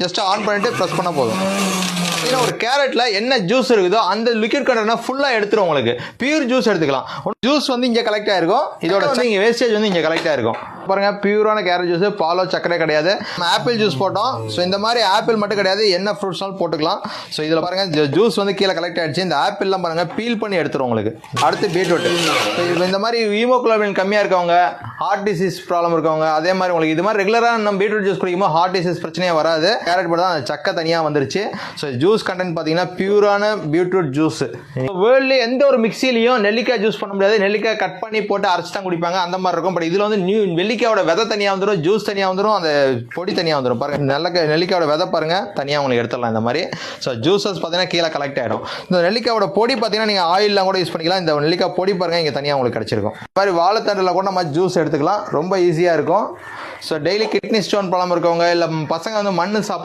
Just on பண்ணிட்டு press பண்ணால் போதும். ஏன்னா ஒரு கேரட்டில் என்ன ஜூஸ் இருக்குதோ அந்த லிக்விட் கண்டெய்னர் ஃபுல்லாக எடுத்துரும். உங்களுக்கு பியூர் ஜூஸ் எடுத்துக்கலாம். ஜூஸ் வந்து இங்கே கலெக்ட் ஆகிருக்கும், இதோட வந்து இங்கே வேஸ்டேஜ் வந்து இங்கே கலெக்ட் ஆகிருக்கும். பாருங்கள், பியூரான கேரட் ஜூஸ், பாலோ சக்கரை கிடையாது. ஆப்பிள் ஜூஸ் போட்டோம். ஸோ இந்த மாதிரி ஆப்பிள் மட்டும் கிடையாது, என்ன ஃப்ரூட்ஸ்னாலும் போட்டுக்கலாம். ஸோ இதில் பாருங்கள் ஜூஸ் வந்து கீழே கலெக்ட் ஆகிடுச்சு. இந்த ஆப்பிள்லாம் பாருங்கள் பீல் பண்ணி எடுத்துரும் உங்களுக்கு. அடுத்து பீட்ரூட். ஸோ இந்த மாதிரி ஹீமோகுளோபின் கம்மியாக இருக்கவங்க, ஹார்ட் டிசீஸ் ப்ராப்ளம் இருக்கவங்க, அதே மாதிரி உங்களுக்கு இது மாதிரி ரெகுலராக நம்ம பீட்ரூட் ஜூஸ் குடிக்கும்போது ஹார்ட் டிசீஸ் பிரச்சனையே வராது. கேரட் மட்டும் தான் அந்த சக்கை தனியாக வந்துருச்சு. ஸோ ஜூஸ் கண்டென்ட் பார்த்தீங்கன்னா பியூரான பீட்ரூட் ஜூஸ். வேர்ல்ட்லேயே எந்த ஒரு மிக்சிலையும் நெல்லிக்காய் ஜூஸ் பண்ண முடியாது. நெல்லிக்காய் கட் பண்ணி போட்டு அரைச்சி தான் குடிப்பாங்க, அந்த மாதிரி இருக்கும். பட் இதில் வந்து நெல்லிக்காயோட விதை தனியாக வந்துடும், ஜூஸ் தனியாக வந்துடும், அந்த பொடி தனியாக வந்துடும். பாருங்கள், நெல்லிக்காயோட விதை பாருங்கள் தனியாக உங்களுக்கு எடுத்துடலாம். இந்த மாதிரி ஸோ ஜூஸஸ் பார்த்தீங்கன்னா கீழே கலெக்ட் ஆகிடும். இந்த நெல்லிக்காயோட பொடி பார்த்தீங்கன்னா நீங்கள் ஆயிலெலாம் கூட யூஸ் பண்ணிக்கலாம். இந்த நெல்லிக்காய் பொடி பாருங்கள் இங்கே தனியாக உங்களுக்கு கிடச்சிருக்கும். இந்த மாதிரி வாழைத்தண்டில் கூட நம்ம ஜூஸ் எடுத்துக்கலாம், ரொம்ப ஈஸியாக இருக்கும். So daily kidney stone problem இருக்கவங்க, இல்லை பசங்க வந்து மண் சாப்பிட்ற